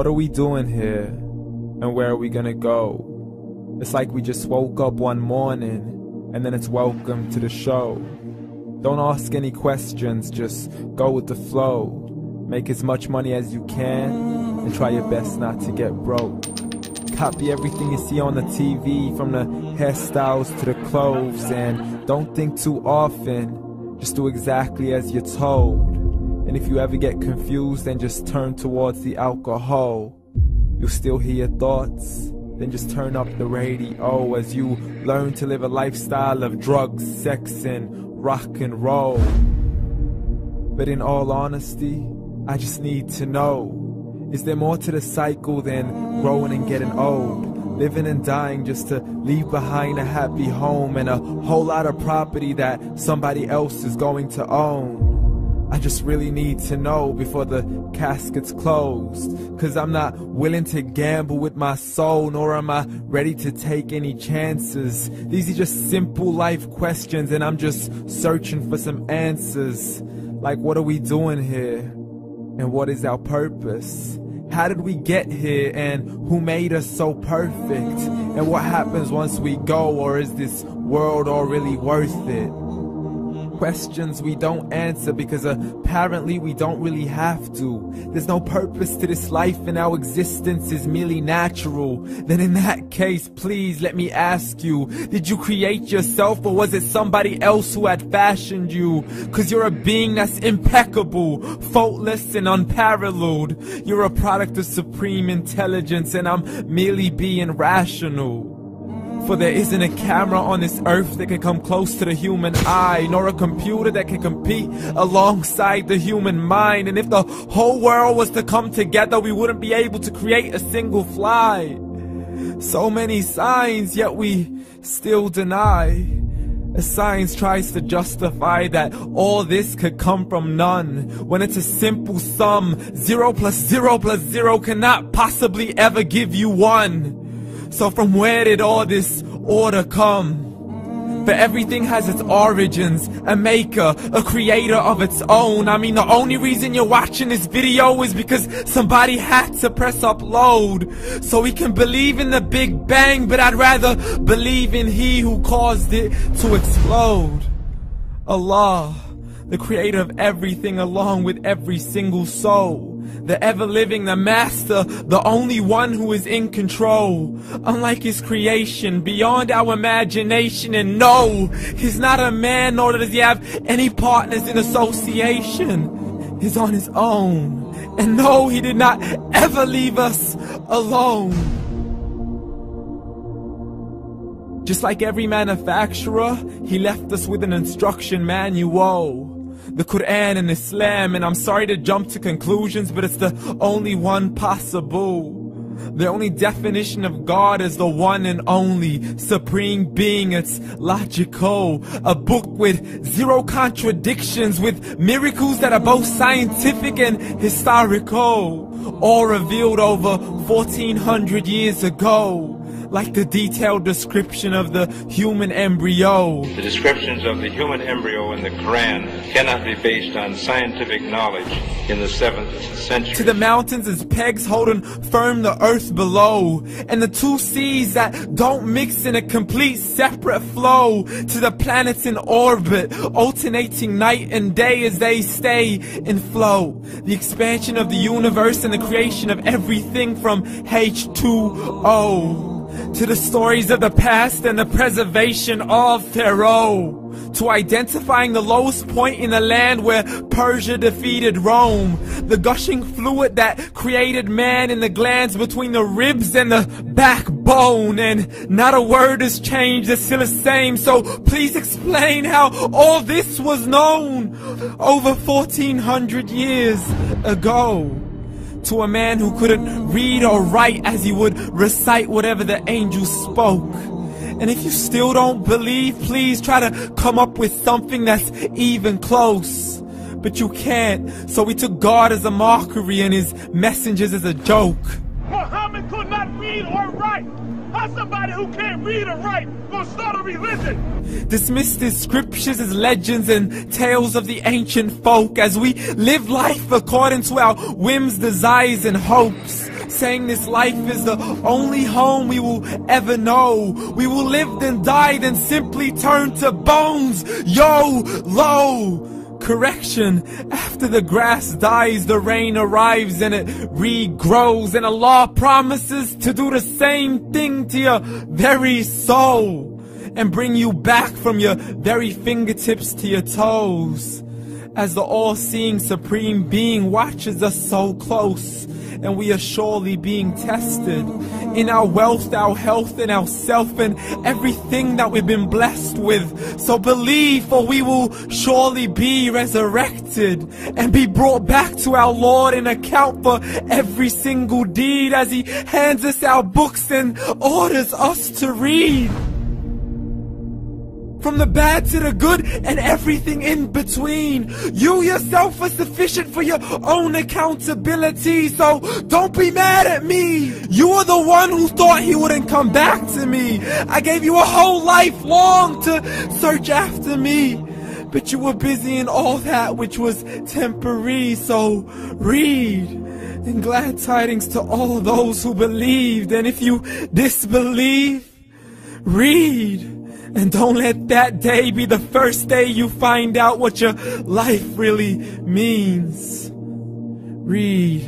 What are we doing here? And where are we gonna go? It's like we just woke up one morning, and then it's welcome to the show. Don't ask any questions, just go with the flow. Make as much money as you can, and try your best not to get broke. Copy everything you see on the TV, from the hairstyles to the clothes, and don't think too often, just do exactly as you're told. And if you ever get confused, then just turn towards the alcohol. You'll still hear your thoughts, then just turn up the radio as you learn to live a lifestyle of drugs, sex, and rock and roll. But in all honesty, I just need to know, is there more to the cycle than growing and getting old? Living and dying just to leave behind a happy home and a whole lot of property that somebody else is going to own. I just really need to know before the casket's closed, 'cause I'm not willing to gamble with my soul, nor am I ready to take any chances. These are just simple life questions, and I'm just searching for some answers. Like, what are we doing here? And what is our purpose? How did we get here, and who made us so perfect? And what happens once we go, or is this world all really worth it? Questions we don't answer because apparently we don't really have to. There's no purpose to this life and our existence is merely natural. Then in that case, please let me ask you, did you create yourself, or was it somebody else who had fashioned you? 'Cause you're a being that's impeccable, faultless and unparalleled. You're a product of supreme intelligence, and I'm merely being rational. For there isn't a camera on this earth that can come close to the human eye, nor a computer that can compete alongside the human mind. And if the whole world was to come together, we wouldn't be able to create a single fly. So many signs, yet we still deny. As science tries to justify that all this could come from none, when it's a simple sum. 0 plus 0 plus 0 cannot possibly ever give you 1. So from where did all this order come? For everything has its origins, a maker, a creator of its own. I mean, the only reason you're watching this video is because somebody had to press upload. So we can believe in the Big Bang, but I'd rather believe in He who caused it to explode. Allah, the creator of everything along with every single soul. The ever-living, the master, the only one who is in control. Unlike his creation, beyond our imagination. And no, he's not a man, nor does he have any partners in association. He's on his own. And no, he did not ever leave us alone. Just like every manufacturer, he left us with an instruction manual. The Quran and Islam, and I'm sorry to jump to conclusions, but it's the only one possible. The only definition of God is the one and only supreme being. It's logical, a book with 0 contradictions, with miracles that are both scientific and historical, all revealed over 1400 years ago. Like the detailed description of the human embryo. The descriptions of the human embryo in the Quran cannot be based on scientific knowledge in the 7th century. To the mountains as pegs holding firm the earth below, and the 2 seas that don't mix in a complete separate flow. To the planets in orbit, alternating night and day as they stay in flow. The expansion of the universe and the creation of everything from H2O. To the stories of the past and the preservation of Pharaoh. To identifying the lowest point in the land where Persia defeated Rome. The gushing fluid that created man in the glands between the ribs and the backbone. And not a word has changed, it's still the same. So please explain how all this was known over 1400 years ago. To a man who couldn't read or write, as he would recite whatever the angels spoke. And if you still don't believe, please try to come up with something that's even close. But you can't, so we took God as a mockery and his messengers as a joke. Muhammad could not read or write. How somebody who can't read or write gonna start a religion? Dismissed his scriptures as legends and tales of the ancient folk, as we live life according to our whims, desires, and hopes. saying this life is the only home we will ever know. We will live then die, then simply turn to bones. YOLO! Correction, after the grass dies, the rain arrives and it regrows, and Allah promises to do the same thing to your very soul and bring you back from your very fingertips to your toes, as the all-seeing supreme being watches us so close, and we are surely being tested in our wealth, our health, and our self, and everything that we've been blessed with. So believe, for we will surely be resurrected and be brought back to our Lord and account for every single deed, as He hands us our books and orders us to read. From the bad to the good and everything in between. You yourself are sufficient for your own accountability, so don't be mad at me. You are the one who thought He wouldn't come back to me. I gave you a whole life long to search after me, but you were busy in all that which was temporary. So read, and glad tidings to all those who believed. And if you disbelieve, read. And don't let that day be the first day you find out what your life really means. Read.